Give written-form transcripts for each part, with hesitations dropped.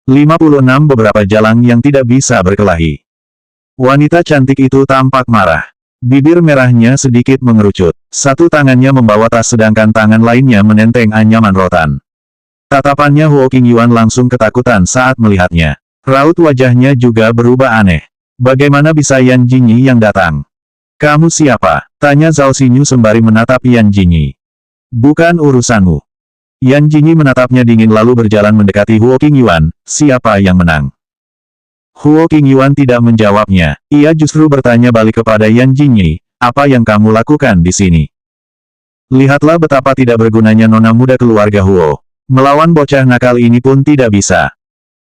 56 beberapa jalang yang tidak bisa berkelahi. Wanita cantik itu tampak marah. Bibir merahnya sedikit mengerucut. Satu tangannya membawa tas sedangkan tangan lainnya menenteng anyaman rotan. Tatapannya Huo Qingyuan langsung ketakutan saat melihatnya. Raut wajahnya juga berubah aneh. Bagaimana bisa Yan Jingyi yang datang? Kamu siapa? Tanya Zhao Xinyu sembari menatap Yan Jingyi. Bukan urusanmu. Yan Jingyi menatapnya dingin lalu berjalan mendekati Huo Qingyuan. Siapa yang menang? Huo Qingyuan tidak menjawabnya. Ia justru bertanya balik kepada Yan Jingyi. Apa yang kamu lakukan di sini? Lihatlah betapa tidak bergunanya nona muda keluarga Huo. Melawan bocah nakal ini pun tidak bisa.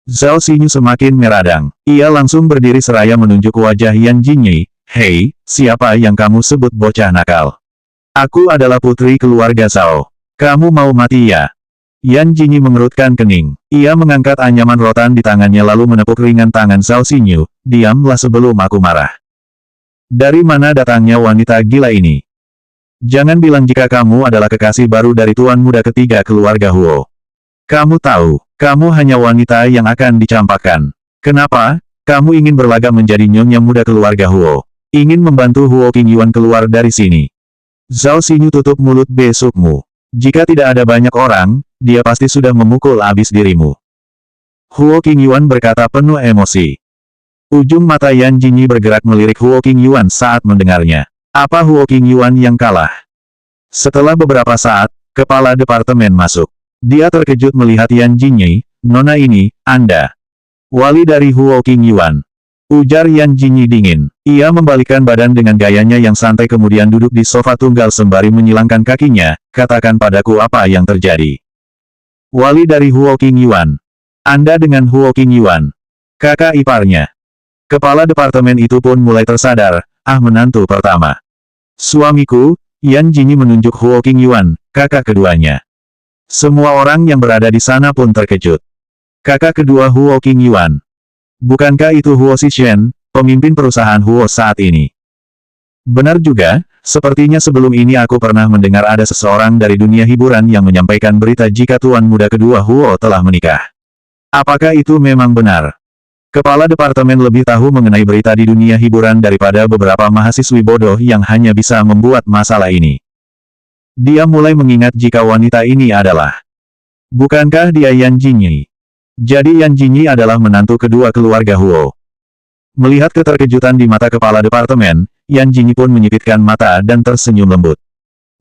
Zhao Xinyu semakin meradang. Ia langsung berdiri seraya menunjuk wajah Yan Jingyi. Hei, siapa yang kamu sebut bocah nakal? Aku adalah putri keluarga Zhao. Kamu mau mati ya? Yan Jingyi mengerutkan kening. Ia mengangkat anyaman rotan di tangannya lalu menepuk ringan tangan Zhao Xinyu. Diamlah sebelum aku marah. Dari mana datangnya wanita gila ini? Jangan bilang jika kamu adalah kekasih baru dari tuan muda ketiga keluarga Huo. Kamu tahu, kamu hanya wanita yang akan dicampakkan. Kenapa? Kamu ingin berlagak menjadi nyonya muda keluarga Huo. Ingin membantu Huo Qingyuan keluar dari sini. Zhao Xinyu tutup mulut besokmu. Jika tidak ada banyak orang, dia pasti sudah memukul habis dirimu. Huo Qingyuan berkata penuh emosi. Ujung mata Yan Jingyi bergerak melirik Huo Qingyuan saat mendengarnya. Apa Huo Qingyuan yang kalah? Setelah beberapa saat, kepala departemen masuk. Dia terkejut melihat Yan Jingyi. Nona ini, Anda. Wali dari Huo Qingyuan. Ujar Yan Jingyi dingin. Ia membalikkan badan dengan gayanya yang santai kemudian duduk di sofa tunggal sembari menyilangkan kakinya. Katakan padaku apa yang terjadi. Wali dari Huo Qingyuan. Anda dengan Huo Qingyuan. Kakak iparnya. Kepala departemen itu pun mulai tersadar. Menantu pertama. Suamiku, Yan Jingyi menunjuk Huo Qingyuan, kakak keduanya. Semua orang yang berada di sana pun terkejut. Kakak kedua Huo Qingyuan. Bukankah itu Huo Zishen, pemimpin perusahaan Huo saat ini? Benar juga, sepertinya sebelum ini aku pernah mendengar ada seseorang dari dunia hiburan yang menyampaikan berita jika tuan muda kedua Huo telah menikah. Apakah itu memang benar? Kepala departemen lebih tahu mengenai berita di dunia hiburan daripada beberapa mahasiswi bodoh yang hanya bisa membuat masalah ini. Dia mulai mengingat jika wanita ini adalah. Bukankah dia Yan Jingyi? Jadi Yan Jingyi adalah menantu kedua keluarga Huo. Melihat keterkejutan di mata kepala departemen, Yan Jingyi pun menyipitkan mata dan tersenyum lembut.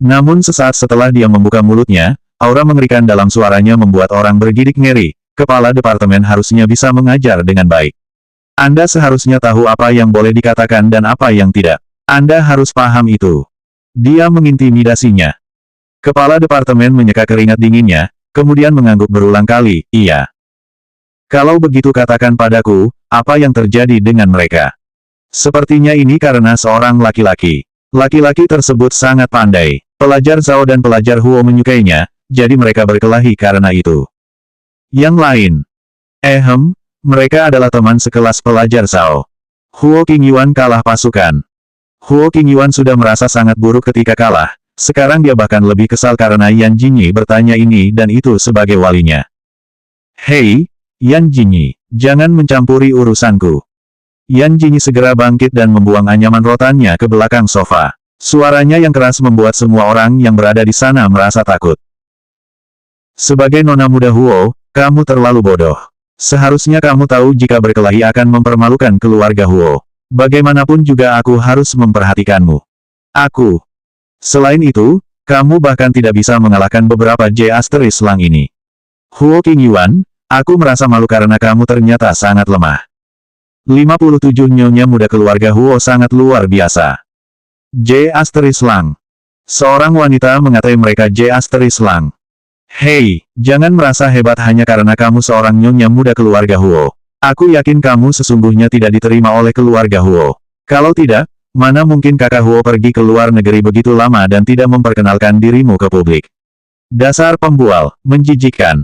Namun sesaat setelah dia membuka mulutnya, aura mengerikan dalam suaranya membuat orang bergidik ngeri. Kepala departemen harusnya bisa mengajar dengan baik. Anda seharusnya tahu apa yang boleh dikatakan dan apa yang tidak. Anda harus paham itu. Dia mengintimidasinya. Kepala departemen menyeka keringat dinginnya, kemudian mengangguk berulang kali, iya. Kalau begitu katakan padaku, apa yang terjadi dengan mereka? Sepertinya ini karena seorang laki-laki. Laki-laki tersebut sangat pandai. Pelajar Zhao dan pelajar Huo menyukainya, jadi mereka berkelahi karena itu. Yang lain. Mereka adalah teman sekelas pelajar Zhao. Huo Qingyuan kalah pasukan. Huo Qingyuan sudah merasa sangat buruk ketika kalah. Sekarang dia bahkan lebih kesal karena Yan Jingyi bertanya ini dan itu sebagai walinya. Hei, Yan Jingyi, jangan mencampuri urusanku. Yan Jingyi segera bangkit dan membuang anyaman rotannya ke belakang sofa. Suaranya yang keras membuat semua orang yang berada di sana merasa takut. Sebagai nona muda Huo, kamu terlalu bodoh. Seharusnya kamu tahu jika berkelahi akan mempermalukan keluarga Huo. Bagaimanapun juga aku harus memperhatikanmu. Selain itu, kamu bahkan tidak bisa mengalahkan beberapa J** Lang ini. Huo Qingyuan, aku merasa malu karena kamu ternyata sangat lemah. 57 Nyonya muda keluarga Huo sangat luar biasa. J** Lang. Seorang wanita mengatai mereka J** Lang. Hei, jangan merasa hebat hanya karena kamu seorang nyonya muda keluarga Huo. Aku yakin kamu sesungguhnya tidak diterima oleh keluarga Huo. Kalau tidak, mana mungkin kakak Huo pergi ke luar negeri begitu lama dan tidak memperkenalkan dirimu ke publik. Dasar pembual, menjijikkan.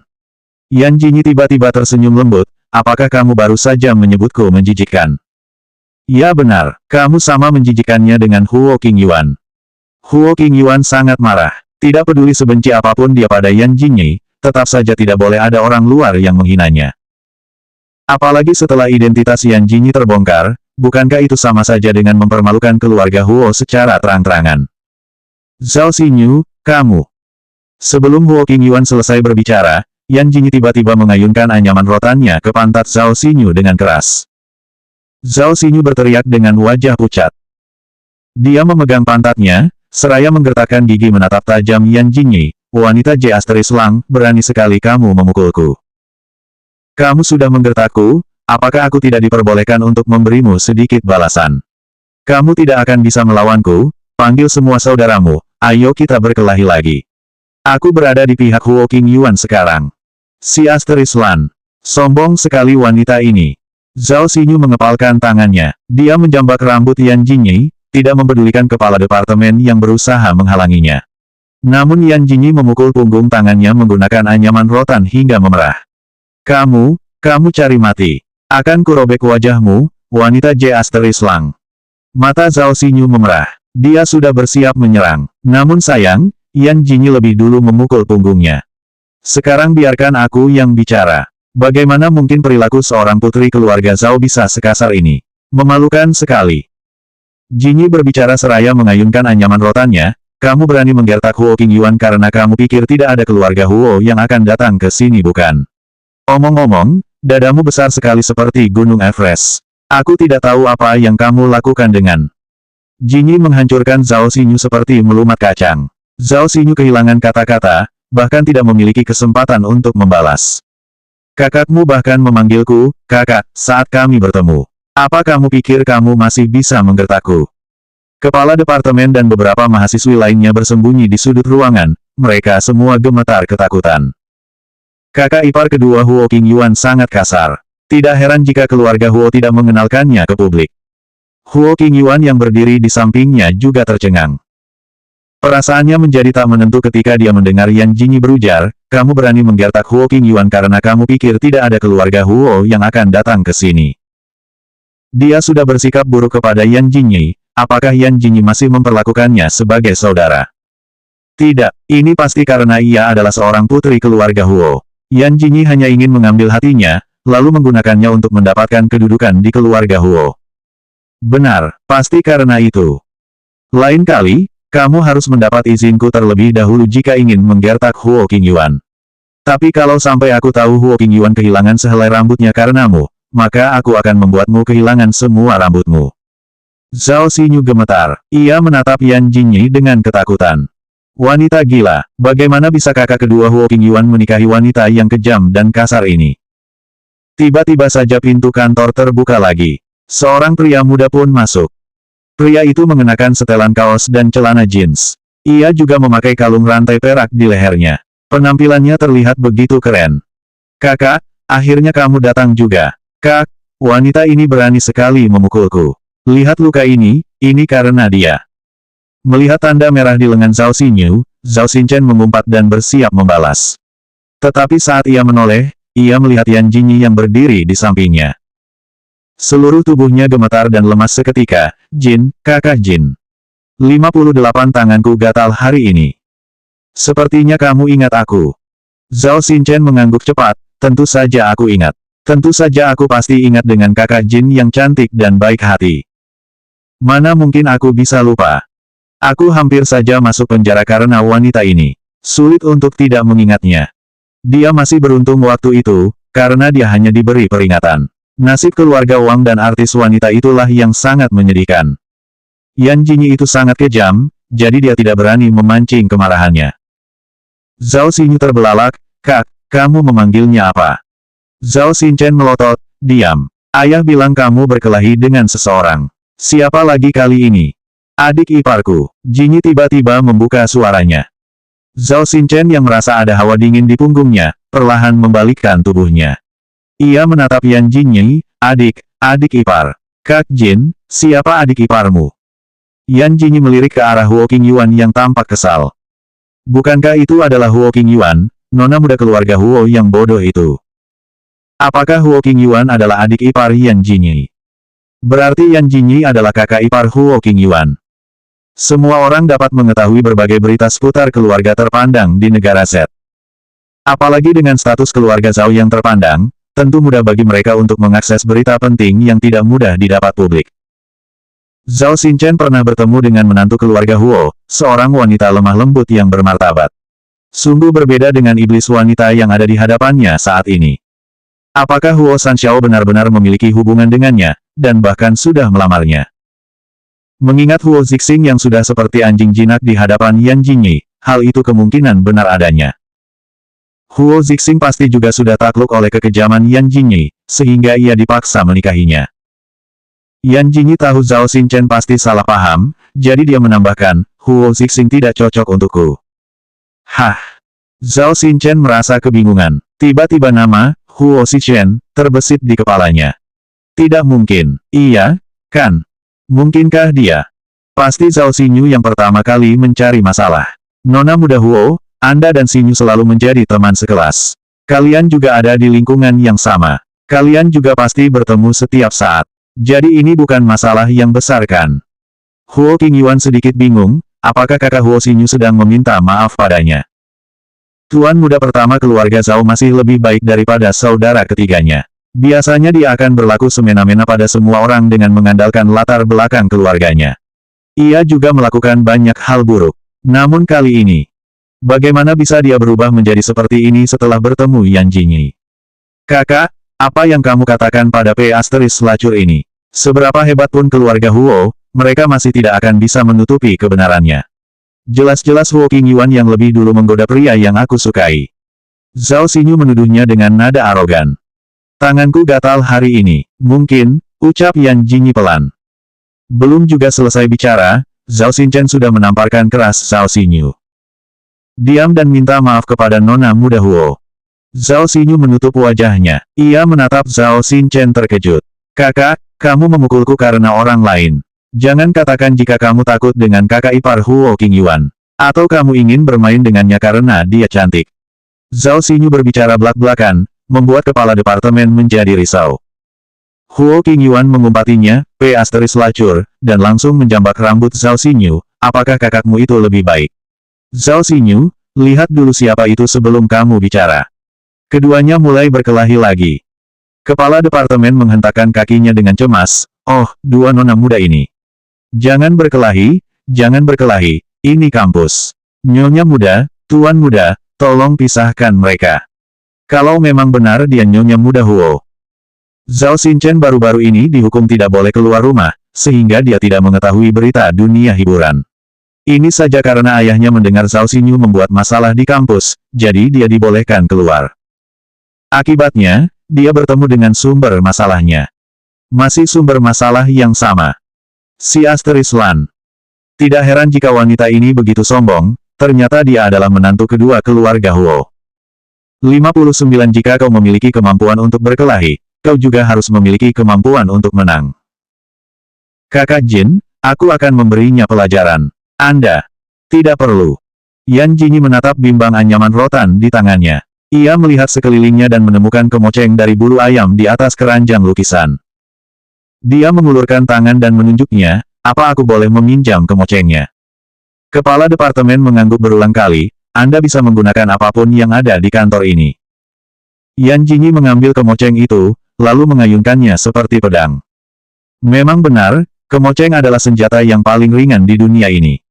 Yan Jingyi tiba-tiba tersenyum lembut, apakah kamu baru saja menyebutku menjijikkan? Ya benar, kamu sama menjijikkannya dengan Huo Qingyuan. Huo Qingyuan sangat marah. Tidak peduli sebenci apapun dia pada Yan Jingyi, tetap saja tidak boleh ada orang luar yang menghinanya. Apalagi setelah identitas Yan Jinyi terbongkar, bukankah itu sama saja dengan mempermalukan keluarga Huo secara terang-terangan? Zhao Xinyu, kamu. Sebelum Huo Qingyuan selesai berbicara, Yan Jinyi tiba-tiba mengayunkan anyaman rotannya ke pantat Zhao Xinyu dengan keras. Zhao Xinyu berteriak dengan wajah pucat. Dia memegang pantatnya, seraya menggertakkan gigi menatap tajam Yan Jinyi. Wanita J Asteris Lang, berani sekali kamu memukulku. Kamu sudah menggertakku, apakah aku tidak diperbolehkan untuk memberimu sedikit balasan? Kamu tidak akan bisa melawanku, panggil semua saudaramu, ayo kita berkelahi lagi. Aku berada di pihak Huo Qingyuan sekarang. Si Asteris Lan. Sombong sekali wanita ini. Zhao Xinyu mengepalkan tangannya. Dia menjambak rambut Yan Jinyi, tidak mempedulikan kepala departemen yang berusaha menghalanginya. Namun Yan Jinyi memukul punggung tangannya menggunakan anyaman rotan hingga memerah. Kamu cari mati. Akan kurobek wajahmu, wanita J Asteris Lang. Mata Zhao Xinyu memerah. Dia sudah bersiap menyerang. Namun sayang, Yan Jinyi lebih dulu memukul punggungnya. Sekarang biarkan aku yang bicara. Bagaimana mungkin perilaku seorang putri keluarga Zhao bisa sekasar ini? Memalukan sekali. Jinyi berbicara seraya mengayunkan anyaman rotannya, kamu berani menggertak Huo Qingyuan karena kamu pikir tidak ada keluarga Huo yang akan datang ke sini bukan? Omong-omong, dadamu besar sekali seperti Gunung Everest. Aku tidak tahu apa yang kamu lakukan dengan. Jinyi menghancurkan Zhao Xinyu seperti melumat kacang. Zhao Xinyu kehilangan kata-kata, bahkan tidak memiliki kesempatan untuk membalas. Kakakmu bahkan memanggilku, kakak, saat kami bertemu. Apa kamu pikir kamu masih bisa menggertakku? Kepala departemen dan beberapa mahasiswi lainnya bersembunyi di sudut ruangan, mereka semua gemetar ketakutan. Kakak ipar kedua Huo Qingyuan sangat kasar. Tidak heran jika keluarga Huo tidak mengenalkannya ke publik. Huo Qingyuan yang berdiri di sampingnya juga tercengang. Perasaannya menjadi tak menentu ketika dia mendengar Yan Jinyi berujar, kamu berani menggertak Huo Qingyuan karena kamu pikir tidak ada keluarga Huo yang akan datang ke sini. Dia sudah bersikap buruk kepada Yan Jinyi, apakah Yan Jinyi masih memperlakukannya sebagai saudara? Tidak, ini pasti karena ia adalah seorang putri keluarga Huo. Yan Jinyi hanya ingin mengambil hatinya, lalu menggunakannya untuk mendapatkan kedudukan di keluarga Huo. Benar, pasti karena itu. Lain kali, kamu harus mendapat izinku terlebih dahulu jika ingin menggertak Huo Qingyuan. Tapi kalau sampai aku tahu Huo Qingyuan kehilangan sehelai rambutnya karenamu, maka aku akan membuatmu kehilangan semua rambutmu. Zhao Xinyu gemetar. Ia menatap Yan Jinyi dengan ketakutan. Wanita gila, bagaimana bisa kakak kedua Huo Qingyuan menikahi wanita yang kejam dan kasar ini? Tiba-tiba saja pintu kantor terbuka lagi. Seorang pria muda pun masuk. Pria itu mengenakan setelan kaos dan celana jeans. Ia juga memakai kalung rantai perak di lehernya. Penampilannya terlihat begitu keren. Kakak, akhirnya kamu datang juga. Kak, wanita ini berani sekali memukulku. Lihat luka ini karena dia. Melihat tanda merah di lengan Zhao Xinyu, Zhao Xinchen mengumpat dan bersiap membalas. Tetapi saat ia menoleh, ia melihat Yan Jinyi yang berdiri di sampingnya. Seluruh tubuhnya gemetar dan lemas seketika. Jin, kakak Jin. 58 tanganku gatal hari ini. Sepertinya kamu ingat aku. Zhao Xinchen mengangguk cepat, tentu saja aku ingat. Tentu saja aku pasti ingat dengan kakak Jin yang cantik dan baik hati. Mana mungkin aku bisa lupa. Aku hampir saja masuk penjara karena wanita ini. Sulit untuk tidak mengingatnya. Dia masih beruntung waktu itu, karena dia hanya diberi peringatan. Nasib keluarga Wang dan artis wanita itulah yang sangat menyedihkan. Yan Jinyi itu sangat kejam, jadi dia tidak berani memancing kemarahannya. Zhao Xinyu terbelalak, kak, kamu memanggilnya apa? Zhao Xinchen melotot, diam. Ayah bilang kamu berkelahi dengan seseorang. Siapa lagi kali ini? Adik iparku. Jinyi tiba-tiba membuka suaranya. Zhao Xinchen yang merasa ada hawa dingin di punggungnya, perlahan membalikkan tubuhnya. Ia menatap Yan Jinyi, adik ipar. Kak Jin, siapa adik iparmu? Yan Jinyi melirik ke arah Huo Qingyuan yang tampak kesal. Bukankah itu adalah Huo Qingyuan, nona muda keluarga Huo yang bodoh itu? Apakah Huo Qingyuan adalah adik ipar Yan Jinyi? Berarti Yan Jinyi adalah kakak ipar Huo Qingyuan. Semua orang dapat mengetahui berbagai berita seputar keluarga terpandang di negara Z. Apalagi dengan status keluarga Zhao yang terpandang, tentu mudah bagi mereka untuk mengakses berita penting yang tidak mudah didapat publik. Zhao Xinchen pernah bertemu dengan menantu keluarga Huo, seorang wanita lemah lembut yang bermartabat. Sungguh berbeda dengan iblis wanita yang ada di hadapannya saat ini. Apakah Huo Sanxiao benar-benar memiliki hubungan dengannya, dan bahkan sudah melamarnya? Mengingat Huo Zixing yang sudah seperti anjing jinak di hadapan Yan Jingyi, hal itu kemungkinan benar adanya. Huo Zixing pasti juga sudah takluk oleh kekejaman Yan Jingyi, sehingga ia dipaksa menikahinya. Yan Jingyi tahu Zhao Xinchen pasti salah paham, jadi dia menambahkan, Huo Zixing tidak cocok untukku. Hah? Zhao Xinchen merasa kebingungan. Tiba-tiba nama, Huo Zixchen, terbesit di kepalanya. Tidak mungkin. Iya, kan? Mungkinkah dia? Pasti Zhao Xinyu yang pertama kali mencari masalah. Nona muda Huo, Anda dan Xinyu selalu menjadi teman sekelas. Kalian juga ada di lingkungan yang sama. Kalian juga pasti bertemu setiap saat. Jadi ini bukan masalah yang besar kan? Huo Qingyuan sedikit bingung, apakah kakak Huo Xinyu sedang meminta maaf padanya? Tuan muda pertama keluarga Zhao masih lebih baik daripada saudara ketiganya. Biasanya dia akan berlaku semena-mena pada semua orang dengan mengandalkan latar belakang keluarganya. Ia juga melakukan banyak hal buruk. Namun kali ini, bagaimana bisa dia berubah menjadi seperti ini setelah bertemu Yan Jingyi? Kakak, apa yang kamu katakan pada P Asteris Lacur ini? Seberapa hebat pun keluarga Huo, mereka masih tidak akan bisa menutupi kebenarannya. Jelas-jelas Huo Qingyuan yang lebih dulu menggoda pria yang aku sukai. Zhao Xinyu menuduhnya dengan nada arogan. Tanganku gatal hari ini. Mungkin, ucap Yan Jingyi pelan. Belum juga selesai bicara, Zhao Xinchen sudah menamparkan keras Zhao Xinyu. Diam dan minta maaf kepada nona muda Huo. Zhao Xinyu menutup wajahnya. Ia menatap Zhao Xinchen terkejut. Kakak, kamu memukulku karena orang lain. Jangan katakan jika kamu takut dengan kakak ipar Huo Qingyuan. Atau kamu ingin bermain dengannya karena dia cantik. Zhao Xinyu berbicara belak-belakan, membuat kepala departemen menjadi risau. Huo Qingyuan mengumpatinya, P Asteris Lacur, dan langsung menjambak rambut Zhao Xinyu, apakah kakakmu itu lebih baik? Zhao Xinyu, lihat dulu siapa itu sebelum kamu bicara. Keduanya mulai berkelahi lagi. Kepala departemen menghentakkan kakinya dengan cemas, oh, dua nona muda ini. Jangan berkelahi, ini kampus. Nyonya muda, tuan muda, tolong pisahkan mereka. Kalau memang benar dia nyonya muda Huo. Zhao Xinchen baru-baru ini dihukum tidak boleh keluar rumah, sehingga dia tidak mengetahui berita dunia hiburan. Ini saja karena ayahnya mendengar Zhao Xinyu membuat masalah di kampus, jadi dia dibolehkan keluar. Akibatnya, dia bertemu dengan sumber masalahnya. Masih sumber masalah yang sama. Si Asteris Lan. Tidak heran jika wanita ini begitu sombong, ternyata dia adalah menantu kedua keluarga Huo. 59 Jika kau memiliki kemampuan untuk berkelahi, kau juga harus memiliki kemampuan untuk menang. Kakak Jin, aku akan memberinya pelajaran. Anda tidak perlu. Yan Jingyi menatap bimbang anyaman rotan di tangannya. Ia melihat sekelilingnya dan menemukan kemoceng dari bulu ayam di atas keranjang lukisan. Dia mengulurkan tangan dan menunjuknya, apa aku boleh meminjam kemocengnya? Kepala departemen mengangguk berulang kali, Anda bisa menggunakan apapun yang ada di kantor ini. Yan Jingyi mengambil kemoceng itu, lalu mengayunkannya seperti pedang. Memang benar, kemoceng adalah senjata yang paling ringan di dunia ini.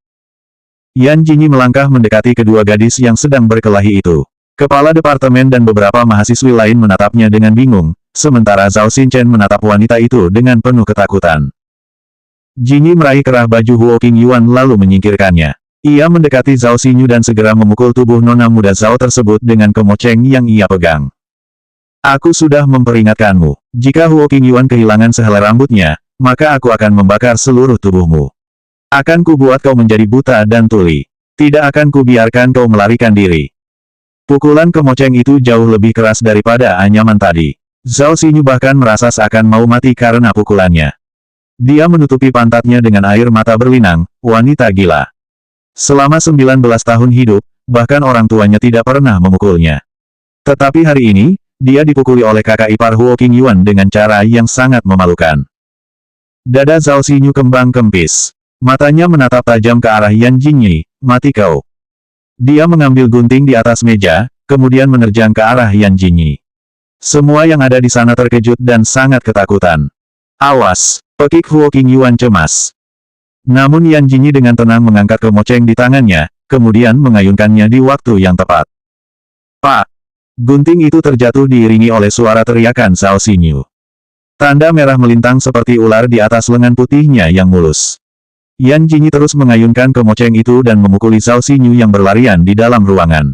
Yan Jingyi melangkah mendekati kedua gadis yang sedang berkelahi itu. Kepala departemen dan beberapa mahasiswi lain menatapnya dengan bingung, sementara Zhao Xinchen menatap wanita itu dengan penuh ketakutan. Jingyi meraih kerah baju Huo Qingyuan lalu menyingkirkannya. Ia mendekati Zhao Xinyu dan segera memukul tubuh nona muda Zhao tersebut dengan kemoceng yang ia pegang. Aku sudah memperingatkanmu, jika Huo Qingyuan kehilangan sehelai rambutnya, maka aku akan membakar seluruh tubuhmu. Akan kubuat kau menjadi buta dan tuli. Tidak akan kubiarkan kau melarikan diri. Pukulan kemoceng itu jauh lebih keras daripada anyaman tadi. Zhao Xinyu bahkan merasa seakan mau mati karena pukulannya. Dia menutupi pantatnya dengan air mata berlinang, wanita gila. Selama 19 tahun hidup, bahkan orang tuanya tidak pernah memukulnya. Tetapi hari ini, dia dipukuli oleh kakak ipar Huo Qingyuan dengan cara yang sangat memalukan. Dada Zhao Xinyu kembang kempis. Matanya menatap tajam ke arah Yan Jingyi, mati kau. Dia mengambil gunting di atas meja, kemudian menerjang ke arah Yan Jingyi. Semua yang ada di sana terkejut dan sangat ketakutan. Awas, pekik Huo Qingyuan cemas. Namun Yan Jinyi dengan tenang mengangkat kemoceng di tangannya, kemudian mengayunkannya di waktu yang tepat. Pak! Gunting itu terjatuh diiringi oleh suara teriakan Zhao Xinyu. Tanda merah melintang seperti ular di atas lengan putihnya yang mulus. Yan Jinyi terus mengayunkan kemoceng itu dan memukuli Zhao Xinyu yang berlarian di dalam ruangan.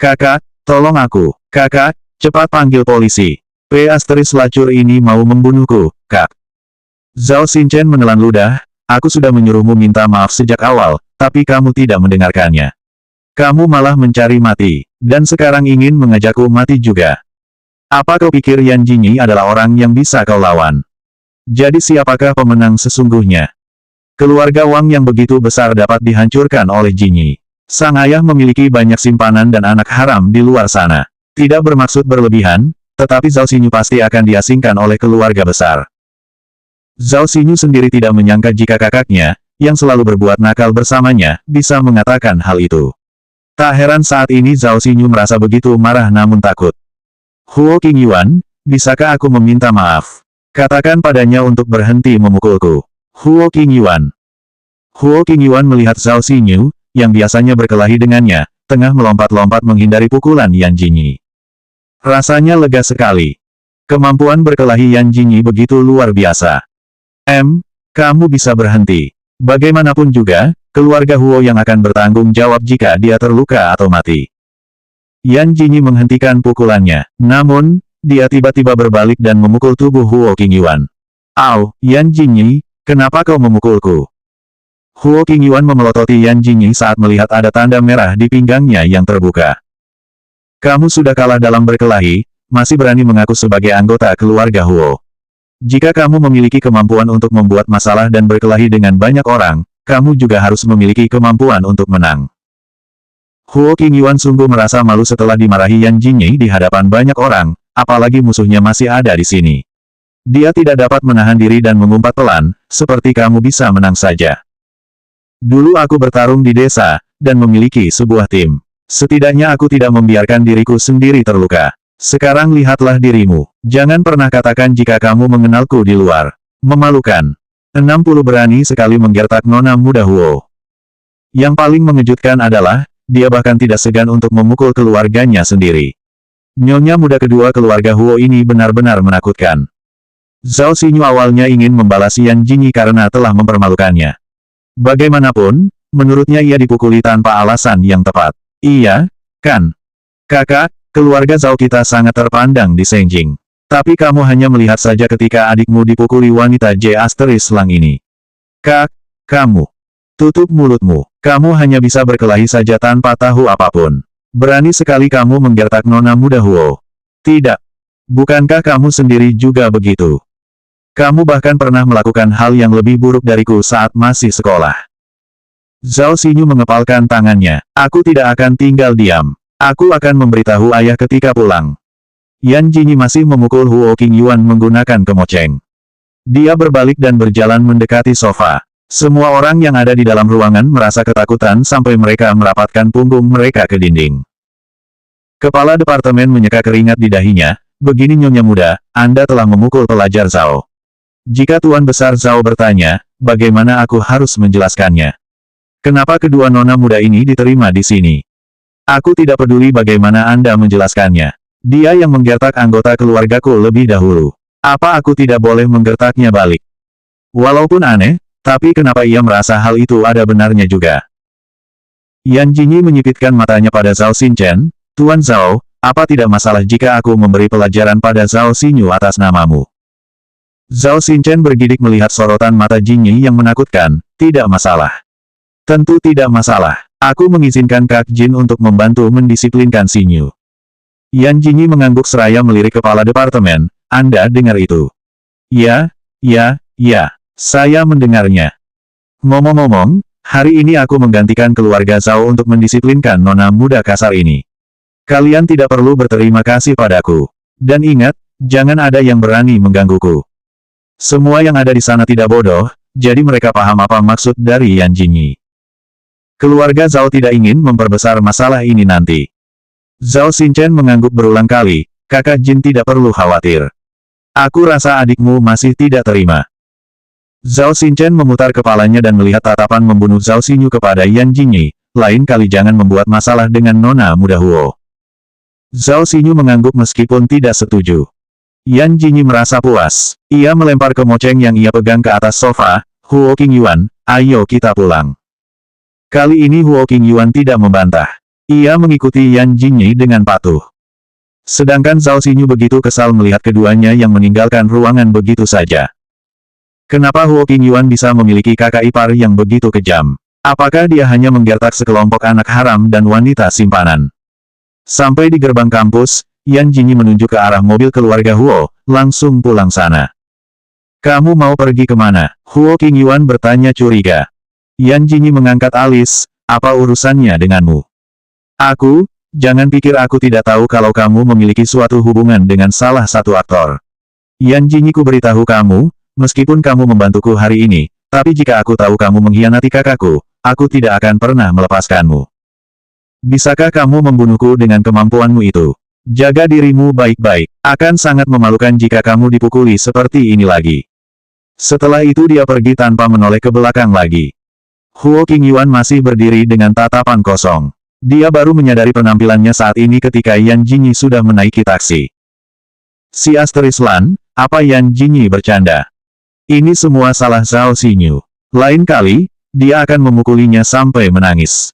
Kakak, tolong aku. Kakak, cepat panggil polisi. Lacur ini mau membunuhku, Kak. Zhao Xinchen menelan ludah, aku sudah menyuruhmu minta maaf sejak awal, tapi kamu tidak mendengarkannya. Kamu malah mencari mati, dan sekarang ingin mengajakku mati juga. Apa kau pikir Yan Jinyi adalah orang yang bisa kau lawan? Jadi siapakah pemenang sesungguhnya? Keluarga Wang yang begitu besar dapat dihancurkan oleh Jinyi. Sang ayah memiliki banyak simpanan dan anak haram di luar sana. Tidak bermaksud berlebihan, tetapi Zhao Xinyu pasti akan diasingkan oleh keluarga besar. Zhao Xinyu sendiri tidak menyangka jika kakaknya, yang selalu berbuat nakal bersamanya, bisa mengatakan hal itu. Tak heran saat ini Zhao Xinyu merasa begitu marah namun takut. Huo Qingyuan, bisakah aku meminta maaf? Katakan padanya untuk berhenti memukulku. Huo Qingyuan. Huo Qingyuan melihat Zhao Xinyu, yang biasanya berkelahi dengannya, tengah melompat-lompat menghindari pukulan Yan Jinyi. Rasanya lega sekali. Kemampuan berkelahi Yan Jinyi begitu luar biasa. Kamu bisa berhenti. Bagaimanapun juga, keluarga Huo yang akan bertanggung jawab jika dia terluka atau mati. Yan Jinyi menghentikan pukulannya, namun, dia tiba-tiba berbalik dan memukul tubuh Huo Qingyuan. Au, Yan Jinyi, kenapa kau memukulku? Huo Qingyuan memelototi Yan Jinyi saat melihat ada tanda merah di pinggangnya yang terbuka. Kamu sudah kalah dalam berkelahi, masih berani mengaku sebagai anggota keluarga Huo. Jika kamu memiliki kemampuan untuk membuat masalah dan berkelahi dengan banyak orang, kamu juga harus memiliki kemampuan untuk menang. Huo Qingyuan sungguh merasa malu setelah dimarahi Yan Jinyi di hadapan banyak orang, apalagi musuhnya masih ada di sini. Dia tidak dapat menahan diri dan mengumpat pelan, seperti kamu bisa menang saja. Dulu aku bertarung di desa, dan memiliki sebuah tim. Setidaknya aku tidak membiarkan diriku sendiri terluka. Sekarang lihatlah dirimu. Jangan pernah katakan jika kamu mengenalku di luar. Memalukan. 60 berani sekali menggertak nona muda Huo. Yang paling mengejutkan adalah, dia bahkan tidak segan untuk memukul keluarganya sendiri. Nyonya muda kedua keluarga Huo ini benar-benar menakutkan. Zhao Xinyu awalnya ingin membalas Yan Jinyi karena telah mempermalukannya. Bagaimanapun, menurutnya ia dipukuli tanpa alasan yang tepat. Iya, kan? Kakak, keluarga Zhao kita sangat terpandang di Senjing. Tapi kamu hanya melihat saja ketika adikmu dipukuli wanita J** Lang ini. Kamu. Tutup mulutmu. Kamu hanya bisa berkelahi saja tanpa tahu apapun. Berani sekali kamu menggertak nona muda Huo. Tidak. Bukankah kamu sendiri juga begitu? Kamu bahkan pernah melakukan hal yang lebih buruk dariku saat masih sekolah. Zhao Xinyu mengepalkan tangannya. Aku tidak akan tinggal diam. Aku akan memberitahu ayah ketika pulang. Yan Jinyi masih memukul Huo Qingyuan menggunakan kemoceng. Dia berbalik dan berjalan mendekati sofa. Semua orang yang ada di dalam ruangan merasa ketakutan sampai mereka merapatkan punggung mereka ke dinding. Kepala departemen menyeka keringat di dahinya. Begini Nyonya muda, Anda telah memukul pelajar Zhao. Jika Tuan Besar Zhao bertanya, bagaimana aku harus menjelaskannya? Kenapa kedua nona muda ini diterima di sini? Aku tidak peduli bagaimana Anda menjelaskannya. Dia yang menggertak anggota keluargaku lebih dahulu. Apa aku tidak boleh menggertaknya balik? Walaupun aneh, tapi kenapa ia merasa hal itu ada benarnya juga? Yan Jinyi menyipitkan matanya pada Zhao Xinchen. Tuan Zhao, apa tidak masalah jika aku memberi pelajaran pada Zhao Xinyu atas namamu? Zhao Xinchen bergidik melihat sorotan mata Jinyi yang menakutkan. Tidak masalah. Tentu tidak masalah. Aku mengizinkan Kak Jin untuk membantu mendisiplinkan Xinyu. Yan Jinyi mengangguk seraya melirik kepala departemen. Anda dengar itu? Ya, saya mendengarnya. Ngomong-ngomong, hari ini aku menggantikan keluarga Zhao untuk mendisiplinkan nona muda kasar ini. Kalian tidak perlu berterima kasih padaku. Dan ingat, jangan ada yang berani menggangguku. Semua yang ada di sana tidak bodoh, jadi mereka paham apa maksud dari Yan Jinyi. Keluarga Zhao tidak ingin memperbesar masalah ini nanti. Zhao Xinchen mengangguk berulang kali, kakak Jin tidak perlu khawatir. Aku rasa adikmu masih tidak terima. Zhao Xinchen memutar kepalanya dan melihat tatapan membunuh Zhao Xinyu kepada Yan Jingyi. Lain kali jangan membuat masalah dengan nona muda Huo. Zhao Xinyu mengangguk meskipun tidak setuju. Yan Jingyi merasa puas. Ia melempar kemoceng yang ia pegang ke atas sofa. Huo Qingyuan, ayo kita pulang. Kali ini Huo Qingyuan tidak membantah. Ia mengikuti Yan Jingyi dengan patuh. Sedangkan Zhao Xinyu begitu kesal melihat keduanya yang meninggalkan ruangan begitu saja. Kenapa Huo Qingyuan bisa memiliki kakak ipar yang begitu kejam? Apakah dia hanya menggertak sekelompok anak haram dan wanita simpanan? Sampai di gerbang kampus, Yan Jingyi menunjuk ke arah mobil keluarga Huo, langsung pulang sana. Kamu mau pergi kemana? Huo Qingyuan bertanya curiga. Yan Jingyi mengangkat alis, apa urusannya denganmu? Aku, jangan pikir aku tidak tahu kalau kamu memiliki suatu hubungan dengan salah satu aktor. Yan Jingyi ku beritahu kamu, meskipun kamu membantuku hari ini, tapi jika aku tahu kamu mengkhianati kakakku, aku tidak akan pernah melepaskanmu. Bisakah kamu membunuhku dengan kemampuanmu itu? Jaga dirimu baik-baik. Akan sangat memalukan jika kamu dipukuli seperti ini lagi. Setelah itu dia pergi tanpa menoleh ke belakang lagi. Huo Qingyuan masih berdiri dengan tatapan kosong. Dia baru menyadari penampilannya saat ini ketika Yan Jingyi sudah menaiki taksi. Si Asteris Lan, apa Yan Jingyi bercanda? Ini semua salah Zhao Xinyu. Lain kali, dia akan memukulinya sampai menangis.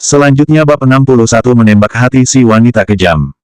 Selanjutnya bab 61 menembak hati si wanita kejam.